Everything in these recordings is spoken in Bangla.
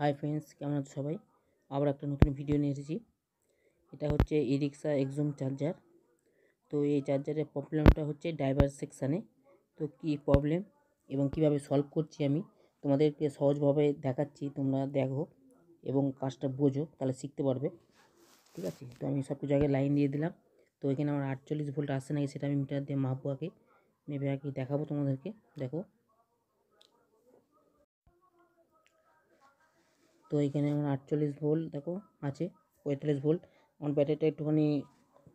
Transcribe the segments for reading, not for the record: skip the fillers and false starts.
হাই ফ্রেন্ডস, কেমন আছো সবাই? আবার একটা নতুন ভিডিও নিয়ে এসেছি। এটা হচ্ছে ই রিক্সা এক্সুম চার্জার। তো এই চার্জারের প্রবলেমটা হচ্ছে ড্রাইভার সেকশানে। তো কী প্রবলেম এবং কিভাবে সলভ করছি আমি তোমাদেরকে সহজভাবে দেখাচ্ছি, তোমরা দেখো এবং কাজটা বোঝো, তাহলে শিখতে পারবে। ঠিক আছে, তো আমি সব কিছু আগে লাইন দিয়ে দিলাম। তো এখানে আমার 48 ভোল্ট আসছে নাকি সেটা আমি মিটার দিয়ে মাপবো, আগে মেপে আগে দেখাবো তোমাদেরকে। দেখো, তো এখানে আমার 48 ভোল্ট দেখো আছে, 45 ভোল্ট। আমার ব্যাটারিটা একটুখানি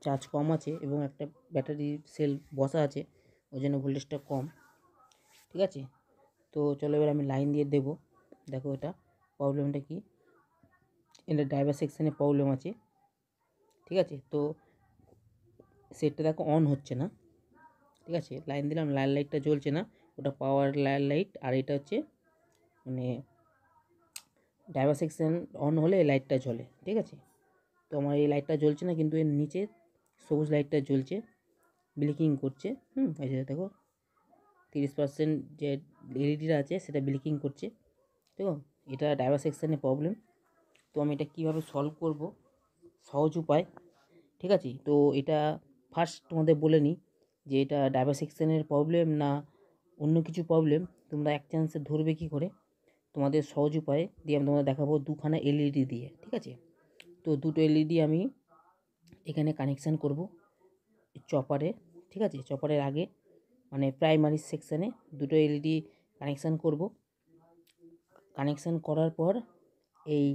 চার্জ কম আছে এবং একটা ব্যাটারি সেল বসা আছে, ওই জন্য ভোল্টেজটা কম। ঠিক আছে, তো চলো এবার আমি লাইন দিয়ে দেবো। দেখো এটা প্রবলেমটা কি, এটা ড্রাইভার সেকশানে প্রবলেম আছে। ঠিক আছে, তো সেটটা দেখো অন হচ্ছে না। ঠিক আছে, লাইন দিলাম, লাল লাইটটা জ্বলছে না, ওটা পাওয়ার লাল লাইট। আর এটা হচ্ছে মানে ড্রাইভার সেকশন অন হলে এই লাইটটা জ্বলে। ঠিক আছে, তো আমার এই লাইটটা জ্বলছে না, কিন্তু এর নিচে সবুজ লাইটটা জ্বলছে, ব্লিকিং করছে। এই যে দেখো 30% যে এলইডিটা আছে সেটা ব্লিকিং করছে। দেখো, এটা ড্রাইভার সেকশানে প্রবলেম। তো আমি এটা কীভাবে সলভ করব, সহজ উপায়। ঠিক আছে, তো এটা ফার্স্ট তোমাদের বলে নিই যে এটা ড্রাইভার সেকশানের প্রবলেম না অন্য কিছু প্রবলেম, তোমরা এক চান্সে ধরবে কী করে। তোমাদের সহজ উপায় দিয়ে আমি তোমাদের দেখাবো, দুখানা এলইডি দিয়ে। ঠিক আছে, তো দুটো এলইডি আমি এখানে কানেকশান করব চপারে। ঠিক আছে, চপারের আগে মানে প্রাইমারি সেকশানে দুটো এলইডি কানেকশান করব। কানেকশান করার পর এই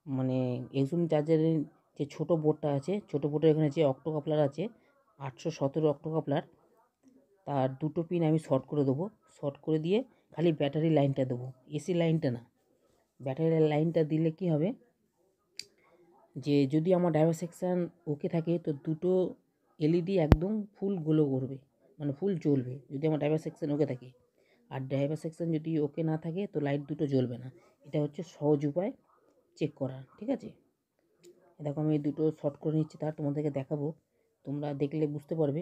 মানে এক্সুম চার্জারের যে ছোটো বোর্ডটা আছে, ছোটো বোর্ডের এখানে যে অক্টো কাপলার আছে 817 অক্টো কাপলার, তার দুটো পিন আমি শর্ট করে দেবো। শর্ট করে দিয়ে খালি ব্যাটারি লাইনটা দেবো, এসি লাইনটা না। ব্যাটারি লাইনটা দিলে কি হবে, যে যদি আমার ড্রাইভার সেকশান ওকে থাকে তো দুটো এলইডি একদম ফুল গ্লো করবে, মানে ফুল জ্বলবে যদি আমার ড্রাইভার সেকশান ওকে থাকে। আর ড্রাইভার সেকশান যদি ওকে না থাকে তো লাইট দুটো জ্বলবে না। এটা হচ্ছে সহজ উপায় চেক করার। ঠিক আছে, দেখো আমি এই দুটো শর্ট করে নিচ্ছি, তার তোমাদেরকে দেখাবো, তোমরা দেখলে বুঝতে পারবে।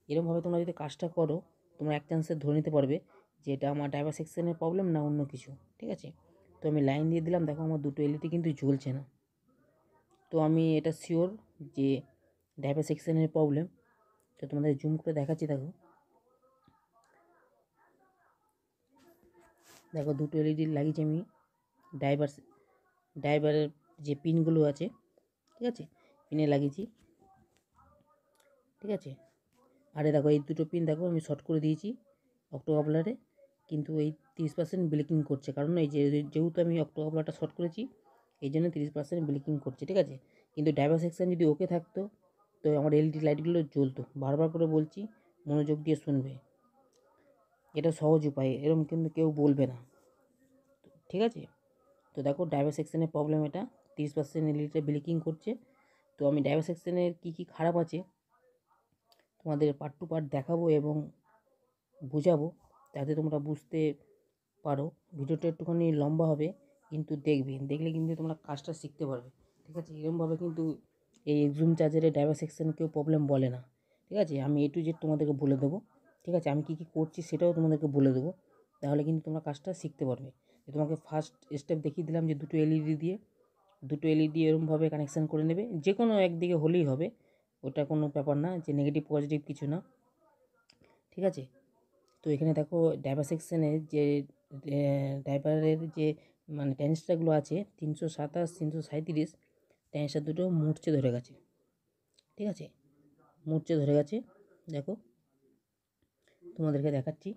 এরকমভাবে তোমরা যদি কাজটা করো, তোমরা এক চান্সে ধরে নিতে পারবে যে এটা আমার ড্রাইভার সেকশানের প্রবলেম না অন্য কিছু। ঠিক আছে, তো আমি লাইন দিয়ে দিলাম, দেখো আমার দুটো এলইডি কিন্তু জ্বলছে না। তো আমি এটা শিওর যে ড্রাইভার সেকশানের প্রবলেম। তো তোমাদের জুম করে দেখাচ্ছি। দেখো দেখো দুটো এলইডি লাগিয়েছি আমি ড্রাইভারের যে পিনগুলো আছে, ঠিক আছে, পিনে লাগিয়েছি। ঠিক আছে, আরে দেখো এই দুটো পিন দেখো আমি শর্ট করে দিয়েছি অক্টো কাপলারে, কিন্তু এই 30% ব্লিকিং করছে, কারণ এই যেহেতু আমি অক্টো কাপলারটা শর্ট করেছি এই জন্য 30% ব্লিকিং করছে। ঠিক আছে, কিন্তু ড্রাইভার সেকশান যদি ওকে থাকতো তো আমার এলইডি লাইটগুলো জ্বলতো। বারবার করে বলছি, মনোযোগ দিয়ে শুনবে, এটা সহজ উপায়, এরকম কিন্তু কেউ বলবে না। ঠিক আছে, তো দেখো ড্রাইভার সেকশানের প্রবলেম, এটা 30% এলইডিটা ব্লিকিং করছে। তো আমি ড্রাইভার সেকশানের কী কী খারাপ আছে তোমাদের পার্ট টু পার্ট দেখাবো এবং বোঝাবো, যাতে তোমরা বুঝতে পারো। ভিডিওটা একটুখানি লম্বা হবে, কিন্তু দেখলে কিন্তু তোমরা কাজটা শিখতে পারবে। ঠিক আছে, এরকমভাবে কিন্তু এই এক্সুম চার্জারে ড্রাইভার সেকশান কেউ প্রবলেম বলে না। ঠিক আছে, আমি এ টু জেড তোমাদেরকে বলে দেবো। ঠিক আছে, আমি কী কী করছি সেটাও তোমাদেরকে বলে দেবো, তাহলে কিন্তু তোমরা কাজটা শিখতে পারবে। তোমাকে ফার্স্ট স্টেপ দেখিয়ে দিলাম যে দুটো এলইডি এরকমভাবে কানেকশান করে নেবে, যে কোনো একদিকে হলেই হবে, ওটা কোনো ব্যাপার না, যে নেগেটিভ পজিটিভ কিছু না। ঠিক আছে, তো এখানে দেখো ড্রাইভার সেকশানের যে ড্রাইভারের যে মানে ট্রানজিস্টারগুলো আছে 327 337, ট্রানজিস্টার দুটো মুড়ছে ধরে গেছে। ঠিক আছে, মুড়ছে ধরে গেছে, দেখো তোমাদেরকে দেখাচ্ছি।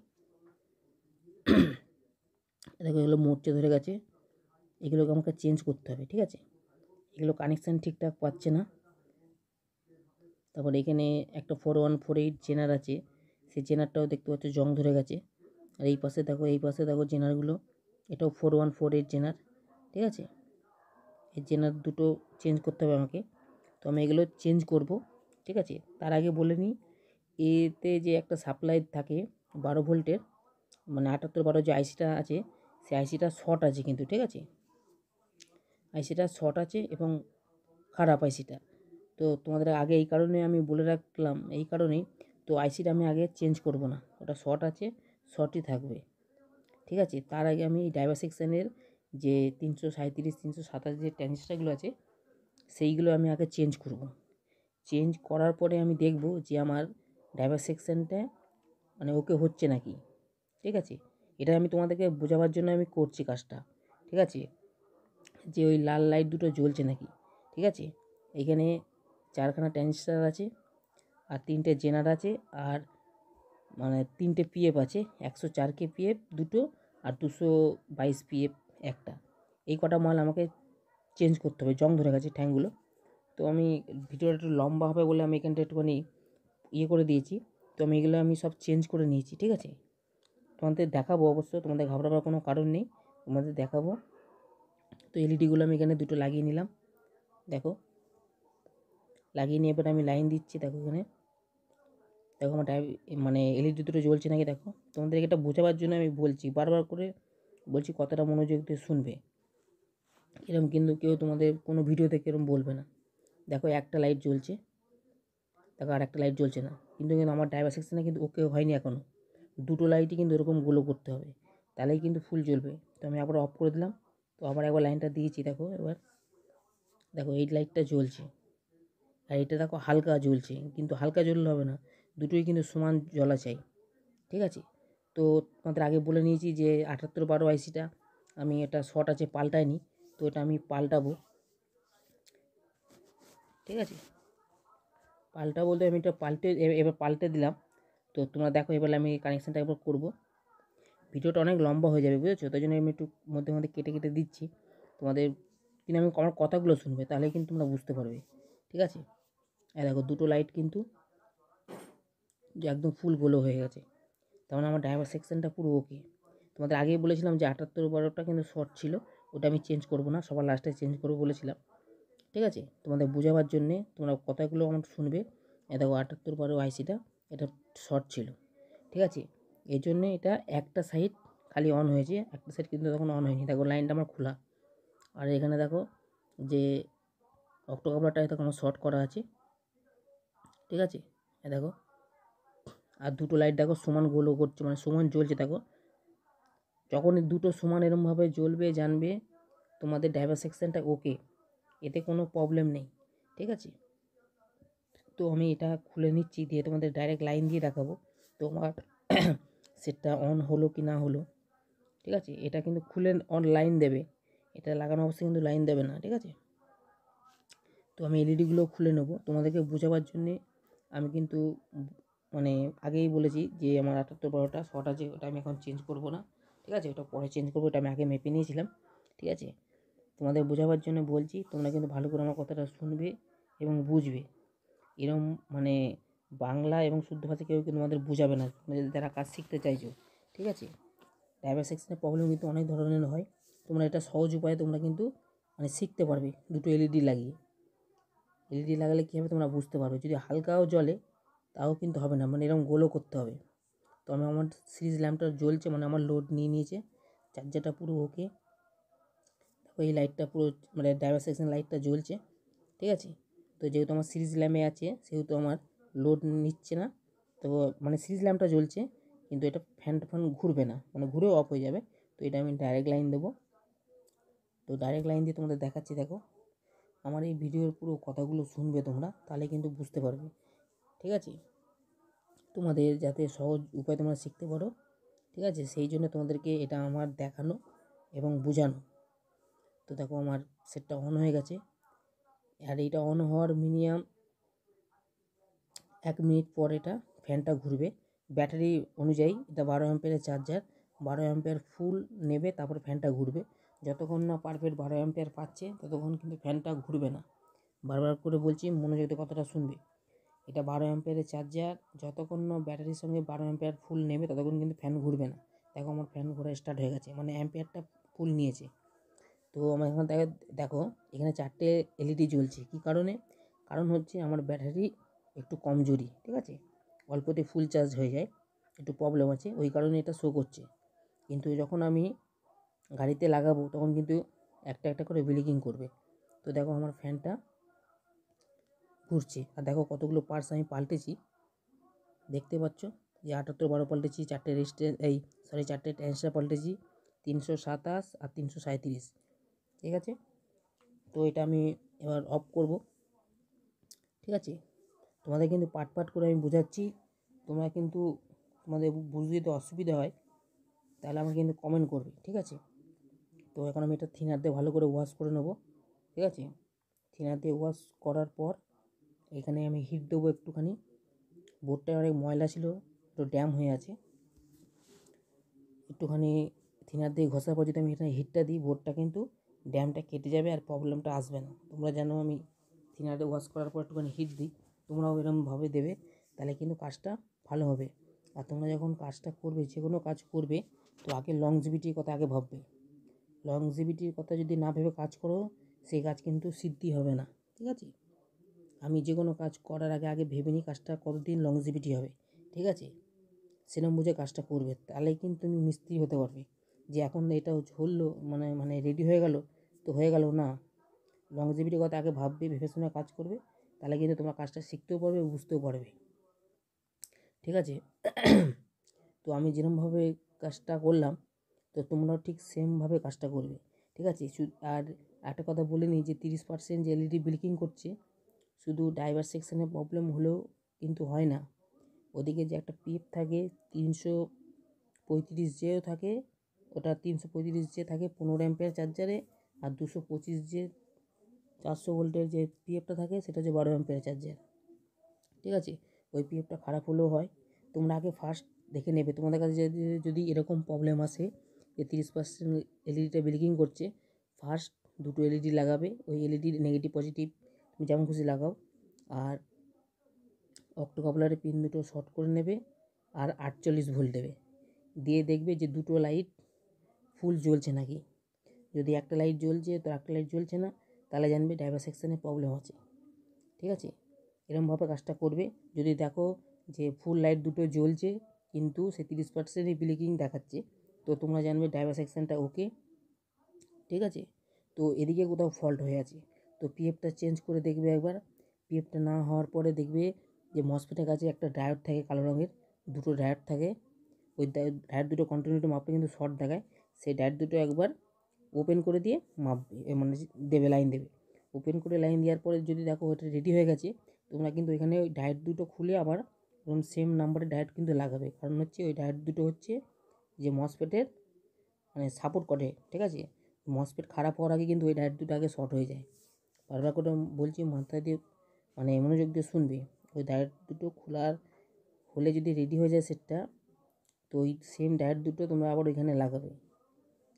দেখো এগুলো মুড়ছে ধরে গেছে, এগুলোকে আমাকে চেঞ্জ করতে হবে। ঠিক আছে, এগুলো কানেকশান ঠিকঠাক পাচ্ছে না। তারপর এখানে একটা 4148 জেনার আছে, সেই জেনারটাও দেখতে পাচ্ছ জং ধরে গেছে। আর এই পাশে দেখো জেনারগুলো, এটাও 4148 জেনার। ঠিক আছে, এই জেনার দুটো চেঞ্জ করতে হবে আমাকে, তো আমি এগুলো চেঞ্জ করব। ঠিক আছে, তার আগে বলে নিই, এতে যে একটা সাপ্লাই থাকে 12 ভোল্টের, মানে 7812 যে আইসিটা আছে, সেই আইসিটা শর্ট আছে কিন্তু। ঠিক আছে, আইসিটা শর্ট আছে এবং খারাপ আইসিটা। তো তোমাদের আগে এই কারণে আমি বলে রাখলাম, এই কারণেই তো আইসিটা আমি আগে চেঞ্জ করব না, ওটা শর্ট আছে, শর্টই থাকবে। ঠিক আছে, তার আগে আমি ড্রাইভার সেকশানের যে 337, 327 যে ট্রানজিস্টারগুলো আছে সেইগুলো আমি আগে চেঞ্জ করব। চেঞ্জ করার পরে আমি দেখব যে আমার ড্রাইভার সেকশনটা মানে ওকে হচ্ছে নাকি, ঠিক আছে। এটা আমি তোমাদেরকে বোঝাবার জন্য আমি করছি কাজটা, ঠিক আছে, যে ওই লাল লাইট দুটো জ্বলছে নাকি, ঠিক আছে। এইখানে 4খানা ট্রানজিস্টার আছে, আর 3টে জেনার আছে, আর মানে 3টে পিএফ আছে, 104K পিএফ দুটো, আর 222 পিএফ একটা। এই কটা মাল আমাকে চেঞ্জ করতে হবে, জং ধরে গেছে ট্যাঙ্কগুলো। তো আমি ভিডিওটা একটু লম্বা হবে বলে আমি এখানটা একটুখানি করে দিয়েছি। তো আমি এগুলো আমি সব চেঞ্জ করে নিয়েছি, ঠিক আছে। তোমাদের দেখাবো অবশ্য, তোমাদের ঘাবড়াবার কোনো কারণ নেই, তোমাদের দেখাবো। তো এলইডিগুলো আমি এখানে দুটো লাগিয়ে নিলাম, দেখো লাগিয়ে নিয়ে এবার আমি লাইন দিচ্ছি। দেখো এখানে দেখো আমার মানে এলইডি দুটো জ্বলছে নাকি দেখো। তোমাদের এটা বোঝাবার জন্য আমি বলছি, বারবার করে বলছি, কথাটা মনোযোগ দিয়ে শুনবে। এরকম কিন্তু কেউ তোমাদের কোনো ভিডিও থেকে এরকম বলবে না। দেখো একটা লাইট জ্বলছে, দেখো আর একটা লাইট জ্বলছে না, কিন্তু আমার ড্রাইভার সেকশনে কিন্তু ওকে হয়নি এখনও। দুটো লাইটই কিন্তু এরকম গ্লো করতে হবে, তাহলেই কিন্তু ফুল জ্বলবে। তো আমি আবার অফ করে দিলাম, তো আবার একবার লাইনটা দিয়েছি। দেখো এবার দেখো এই লাইটটা জ্বলছে, আর এটা দেখো হালকা জ্বলছে, কিন্তু হালকা জ্বললে হবে না, দুটোই কিন্তু সমান জ্বলা চাই, ঠিক আছে। তো তোমাদের আগে বলে নিয়েছি যে 7812 আইসিটা আমি এটা শর্ট আছে পাল্টাইনি, তো এটা আমি পাল্টাবো, ঠিক আছে। পাল্টা বলতে আমি এটা এবার পাল্টে দিলাম। তো তোমরা দেখো এবার আমি কানেকশানটা একবার করবো। ভিডিওটা অনেক লম্বা হয়ে যাবে, বুঝেছো, তাই জন্য আমি একটু মধ্যে মধ্যে কেটে কেটে দিচ্ছি তোমাদের, কিন্তু আমি আমার কথাগুলো শুনবে, তাহলেই কিন্তু তোমরা বুঝতে পারবে, ঠিক আছে। দেখো দুটো লাইট কিন্তু যে একদম ফুল গোলো হয়ে গেছে, তেমন আমার ড্রাইভার সেকশনটা পুরো ওকে। তোমাদের আগেই বলেছিলাম যে 7812টা কিন্তু শর্ট ছিল, ওটা আমি চেঞ্জ করবো না, সবার লাস্টে চেঞ্জ করবো বলেছিলাম, ঠিক আছে। তোমাদের বোঝাবার জন্যে তোমরা কথাগুলো আমার শুনবে। দেখো 7812 আইসিটা এটা শর্ট ছিল, ঠিক আছে। এই জন্যে এটা একটা সাইড খালি অন হয়েছে, একটা সাইড কিন্তু তখন অন হয়নি। দেখো লাইনটা আমার খোলা, আর এখানে দেখো যে অক্টোকাপলারটা তখন আমার শর্ট করা আছে, ঠিক আছে। দেখো আর দুটো লাইট দেখো সমান গোলো করছে, মানে সমান জ্বলছে। দেখো যখনই দুটো সমান এরমভাবে জ্বলবে জানবে তোমাদের ড্রাইভার সেকশনটা ওকে, এতে কোনো প্রবলেম নেই, ঠিক আছে। তো আমি এটা খুলে নিচ্ছি, দিয়ে তোমাদের ডাইরেক্ট লাইন দিয়ে দেখাবো তোমার সেটটা অন হলো কি না হলো, ঠিক আছে। এটা কিন্তু খুলে অন লাইন দেবে, এটা লাগানো অবস্থায় কিন্তু লাইন দেবে না, ঠিক আছে। তো আমি এলইডিগুলো খুলে নেব তোমাদেরকে বোঝাবার জন্যে। আমি কিন্তু মানে আগেই বলেছি যে আমার 7812টা শর্ট আছে, ওটা আমি এখন চেঞ্জ করব না, ঠিক আছে, ওটা পরে চেঞ্জ করবো, এটা আমি আগে মেপে নিয়েছিলাম, ঠিক আছে। তোমাদের বোঝাবার জন্য বলছি, তোমরা কিন্তু ভালো করে আমার কথাটা শুনবে এবং বুঝবে। এরকম মানে বাংলা এবং শুদ্ধ ভাষা কেউ কিন্তু তোমাদের বোঝাবে না, যারা কাজ শিখতে চাইছো, ঠিক আছে। ড্রাইভার সেকশনের প্রবলেম কিন্তু অনেক ধরনের হয়, তোমরা এটা সহজ উপায়ে তোমরা কিন্তু মানে শিখতে পারবে। দুটো এলইডি লাগিয়ে, এলইডি লাগালে কী হবে তোমরা বুঝতে পারবে। যদি হালকাও জ্বলে তাও কিন্তু হবে না, মানে এরকম গোলও করতে হবে। তো আমার সিরিজ ল্যাম্পটা জ্বলছে, মানে আমার লোড নিয়ে নিয়েছে, চার্জারটা পুরো ওকে। দেখো এই লাইটটা পুরো মানে ড্রাইভার সেকশন লাইটটা জ্বলছে, ঠিক আছে। তো যেহেতু আমার সিরিজ ল্যাম্পে আছে সেহেতু আমার লোড নিচ্ছে না, তো মানে সিরিজ ল্যাম্পটা জ্বলছে, কিন্তু এটা ফ্যান ঘুরবে না, মানে ঘুরেও অফ হয়ে যাবে। তো এটা আমি ডাইরেক্ট লাইন দেবো। তো ডাইরেক্ট লাইন দিয়ে তোমাদের দেখাচ্ছি। দেখো আমার এই ভিডিওর পুরো কথাগুলো শুনবে তোমরা, তাহলে কিন্তু বুঝতে পারবে, ঠিক আছে। তোমাদের যাতে সহজ উপায় তোমরা শিখতে পারো, ঠিক আছে, সেই জন্য তোমাদেরকে এটা আমার দেখানো এবং বোঝানো। তো দেখো আমার সেটটা অন হয়ে গেছে, আর এইটা অন হওয়ার মিনিমাম 1 মিনিট পর এটা ফ্যানটা ঘুরবে। ব্যাটারি অনুযায়ী এটা 12 অ্যাম্পিয়ারের চার্জার, 12 অ্যাম্পিয়ার ফুল নেবে, তারপর ফ্যানটা ঘুরবে। যতক্ষণ না পারফেক্ট 12 অ্যাম্পিয়ার পাচ্ছে ততক্ষণ কিন্তু ফ্যানটা ঘুরবে না। বারবার করে বলছি, মনোযোগ দিয়ে কথাটা শুনবে। এটা 12 অ্যাম্পিয়ারের চার্জার, যতক্ষণ না ব্যাটারির সঙ্গে 12 অ্যাম্পিয়ার ফুল নেবে ততক্ষণ কিন্তু ফ্যান ঘুরবে না। দেখো আমার ফ্যান ঘোরা স্টার্ট হয়ে গেছে, মানে অ্যাম্পিয়ারটা ফুল নিয়েছে। তো আমার এখন দেখো এখানে 4টে এলইডি জ্বলছে, কী কারণে? কারণ হচ্ছে আমার ব্যাটারি একটু কমজোরি, ঠিক আছে, অল্পতে ফুল চার্জ হয়ে যায়, একটু প্রবলেম আছে, ওই কারণে এটা শো করছে। কিন্তু যখন আমি গাড়িতে লাগাবো তখন কিন্তু একটা একটা করে ব্লিঙ্কিং করবে। তো দেখো আমার ফ্যানটা ঘুরছে, আর দেখো কতগুলো পার্টস আমি পাল্টেছি, দেখতে পাচ্ছ যে 7812 পাল্টেছি, 4টে ট্রানজিস্টার পাল্টেছি, 327 আর 337, ঠিক আছে। তো এটা আমি এবার অফ করব, ঠিক আছে। তোমাদের কিন্তু পার্ট পার্ট করে আমি বোঝাচ্ছি, তোমরা কিন্তু তোমাদের বুঝতে যদি অসুবিধা হয় তাহলে আমাকে কিন্তু কমেন্ট করবে, ঠিক আছে। তো এখন আমি এটা থিনার দিয়ে ভালো করে ওয়াশ করে নেবো, ঠিক আছে। থিনার দিয়ে ওয়াশ করার পর এখানে আমি হিট দেবো একটুখানি। বোর্ডটা অনেক ময়লা ছিল, একটু ড্যাম হয়ে আছে, একটুখানি থিনার দিয়ে ঘষার পর যদি আমি এখানে হিটটা দিই বোর্ডটা কিন্তু ড্যামটা কেটে যাবে আর প্রবলেমটা আসবে না। তোমরা জানো আমি থিনার দিয়ে ওয়াশ করার পর একটুখানি হিট দিই, তোমরাও এরকমভাবে দেবে, তাহলে কিন্তু কাজটা ভালো হবে। আর তোমরা যখন কাজটা করবে, যে কোনো কাজ করবে, তো আগে লংজিভিটির কথা আগে ভাববে। লংজিভিটির কথা যদি না ভেবে কাজ করো, সেই কাজ কিন্তু সিদ্ধি হবে না, ঠিক আছে। আমি যে কোনো কাজ করার আগে আগে ভেবে নিই কাজটা কতদিন লংজিভিটি হবে, ঠিক আছে। সেরকম বুঝে কাজটা করবে, তাহলেই কিন্তু তুমি মিস্ত্রি হতে পারবে। যে এখন এটা হলো মানে রেডি হয়ে গেল তো হয়ে গেল না, লংজিভিটির কথা আগে ভাববে, ভেবে শুনে কাজ করবে, তাহলে কিন্তু তোমরা কাজটা শিখতেও পারবে, বুঝতেও পারবে, ঠিক আছে। তো আমি যেরকমভাবে কাজটা করলাম, তো তোমরাও ঠিক সেমভাবে কাজটা করবে, ঠিক আছে। আর একটা কথা বলে নিই যে 30% যে এলইডি ব্লিঙ্কিং করছে, শুধু ড্রাইভার সেকশানে প্রবলেম হলেও কিন্তু হয় না। ওদিকে যে একটা পিএফ থাকে 335 জেও থাকে, ওটা 335 জে থাকে 15 অ্যাম্পিয়ার চার্জারে, আর 225 জে 400 ভোল্টের যে পিএফটা থাকে সেটা হচ্ছে 12 অ্যাম্পিয়ার চার্জার, ঠিক আছে। ওই পিএফটা খারাপ হলেও হয়, তোমরা আগে ফার্স্ট দেখে নেবে। তোমাদের কাছে যদি এরকম প্রবলেম আসে যে 30% এলইডিটা ব্লিঙ্কিং করছে, ফার্স্ট দুটো এলইডি লাগাবে, ওই এলইডির নেগেটিভ পজিটিভ তুমি যেমন খুশি লাগাও, আর অক্টোকাপলারের পিন দুটো শর্ট করে নেবে, আর 48 ভোল্ট দেবে, দিয়ে দেখবে যে দুটো লাইট ফুল জ্বলছে নাকি। যদি একটা লাইট জ্বলছে তো একটা লাইট জ্বলছে না, তাহলে জানবে ড্রাইভার সেকশানে প্রবলেম আছে, ঠিক আছে। এরকমভাবে কাজটা করবে। যদি দেখো যে ফুল লাইট দুটো জ্বলছে কিন্তু সে 30%ই ব্লিঙ্কিং দেখাচ্ছে, তো তোমরা জানবে ড্রাইভার সেকশানটা ওকে, ঠিক আছে। তো এদিকে কোথাও ফল্ট হয়ে আছে, তো পিএফটা চেঞ্জ করে দেখবে একবার। পিএফটা না হওয়ার পরে দেখবে যে মসফেটের কাছে একটা ডায়োড থাকে কালো রঙের, দুটো ডায়োড থাকে, ওই ডায়োড দুটো কন্টিনিউটি মাপটা কিন্তু শর্ট দেখায়, সেই ডায়োড দুটো একবার ওপেন করে দিয়ে মাপবে, মানে দেবে, লাইন দেবে। ওপেন করে লাইন দেওয়ার পরে যদি দেখো ওটা রেডি হয়ে গেছে, তোমরা কিন্তু এখানে ওই ডায়োড দুটো খুলে আবার এরকম সেম নাম্বারের ডায়োড কিন্তু লাগাবে, কারণ হচ্ছে ওই ডায়োড দুটো হচ্ছে যে মসফেটের মানে সাপোর্ট করে, ঠিক আছে। মসফেট খারাপ হওয়ার আগে কিন্তু ওই ডায়োড দুটো আগে শর্ট হয়ে যায়। বারবার করে বলছি, মাথা দিয়ে মানে মনোযোগ দিয়ে শুনবে। ওই ডায়োড দুটো খোলার হলে যদি রেডি হয়ে যায় সেটটা, তো ওই সেম ডায়োড দুটো তোমরা আবার ওইখানে লাগাবে,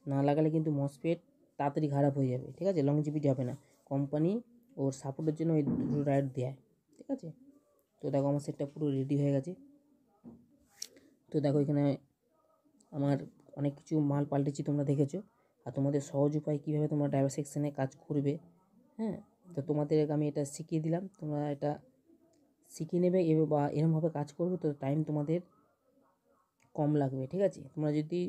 না লাগালে কিন্তু মসফেট তাড়াতাড়ি খারাপ হয়ে যাবে, ঠিক আছে, লংজিভিটি হবে না। কোম্পানি ওর সাপোর্টের জন্য ওই দুটো ডায়োড দেয়, ঠিক আছে। তো দেখো আমার সেটটা পুরো রেডি হয়ে গেছে। তো দেখো এখানে আমার অনেক কিছু মাল পাল্টেছি, তোমরা দেখেছো। আর তোমাদের সহজ উপায় কীভাবে তোমরা ড্রাইভার সেকশানে কাজ করবে, হ্যাঁ, তো তোমাদের আমি এটা শিখিয়ে দিলাম, তোমরা এটা শিখিয়ে নেবে বা এরমভাবে কাজ করবে, তো টাইম তোমাদের কম লাগবে, ঠিক আছে। তোমরা যদি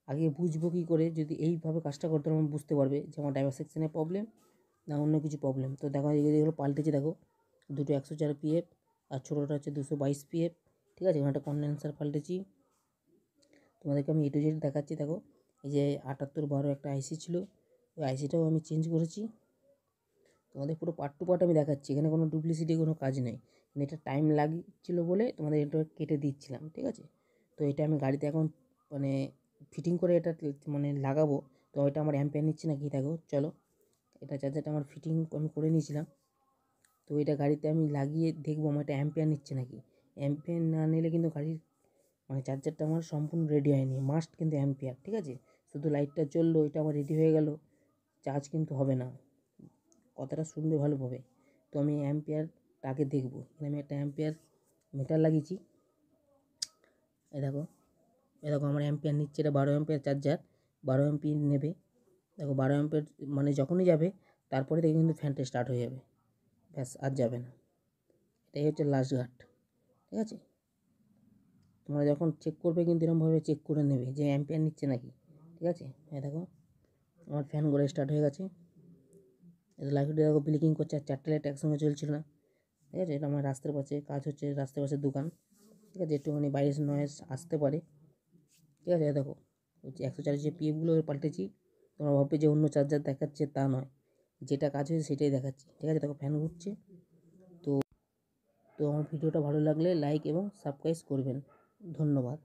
আগে বুঝবো কী করে, যদি এইভাবে কাজটা করতে তোমরা বুঝতে পারবে যে আমার ড্রাইভার সেকশানে প্রবলেম না অন্য কিছু প্রবলেম। তো দেখো এগুলো পাল্টেছে, দেখো দুটো 104 পিএফ আর ছোটোটা হচ্ছে 222 পিএফ, ঠিক আছে। ওখানে একটা কন্ডেন্সার পাল্টেছি, তোমাদেরকে আমি A to Z দেখাচ্ছি। দেখো এই যে 7812 একটা আইসি ছিল, ওই আইসিটাও আমি চেঞ্জ করেছি, তোমাদের পুরো পার্ট টু পার্ট আমি দেখাচ্ছি, এখানে কোনো ডুপ্লিসিটি কোনো কাজ নেই, মানে এটা টাইম লাগছিলো বলে তোমাদের এটা কেটে দিচ্ছিলাম, ঠিক আছে। তো এটা আমি গাড়িতে এখন মানে ফিটিং করে এটা মানে লাগাবো, তো এটা আমার অ্যাম্পিয়ার নিচ্ছে না কি, দেখো চলো, এটা চার্জারটা আমার ফিটিং আমি করে নিয়েছিলাম, তো এটা গাড়িতে আমি লাগিয়ে দেখবো আমার এটা অ্যাম্পিয়ার নিচ্ছে নাকি। অ্যাম্পিয়ার না নিলে কিন্তু গাড়ির মানে চার্জারটা আমার সম্পূর্ণ রেডি হয়নি, মাস্ট কিন্তু অ্যাম্পিয়ার, ঠিক আছে। শুধু লাইটটা জ্বললো এটা আমার রেডি হয়ে গেল, চার্জ কিন্তু হবে না, কথাটা শুনবে ভালোভাবে। তো আমি অ্যাম্পিয়ারটা আগে দেখবো, এখানে আমি একটা অ্যাম্পিয়ার মিটার লাগিয়েছি, এ দেখো আমার অ্যাম্পিয়ার নিচ্ছে, এটা 12 অ্যাম্পিয়ার চার্জার, 12 অ্যাম্পিয়ার নেবে, দেখো 12 অ্যাম্পিয়ার মানে যখনই যাবে তারপরে দেখে কিন্তু ফ্যানটা স্টার্ট হয়ে যাবে, ব্যাস আর যাবে না। এটাই হচ্ছে লাস্ট ঘাট, ঠিক আছে। তোমরা যখন চেক করবে কিন্তু এরকমভাবে চেক করে নেবে যে অ্যাম্পিয়ার নিচ্ছে নাকি, ঠিক আছে। দেখো আমার ফ্যান ঘোরা স্টার্ট হয়ে গেছে, এটা লাইটটা দেখো ব্লিঙ্কিং করছে, আর 4টে লাইট একসঙ্গে চলছিল না, ঠিক আছে। এটা আমার রাস্তার পাশে কাজ হচ্ছে, রাস্তার পাশে দোকান, ঠিক আছে, একটুখানি বাইরের নয়েজ আসতে পারে, ঠিক আছে। দেখো 140 যে পিএফগুলো পাল্টেছি। তোমরা ভাববে যে অন্য চার্জার দেখাচ্ছে, তা নয়, যেটা কাজ হয়েছে সেটাই দেখাচ্ছি। ঠিক আছে, দেখো ফ্যান ঘুরছে। তো তো আমার ভিডিওটা ভালো লাগলে লাইক এবং সাবস্ক্রাইব করবেন। ধন্যবাদ।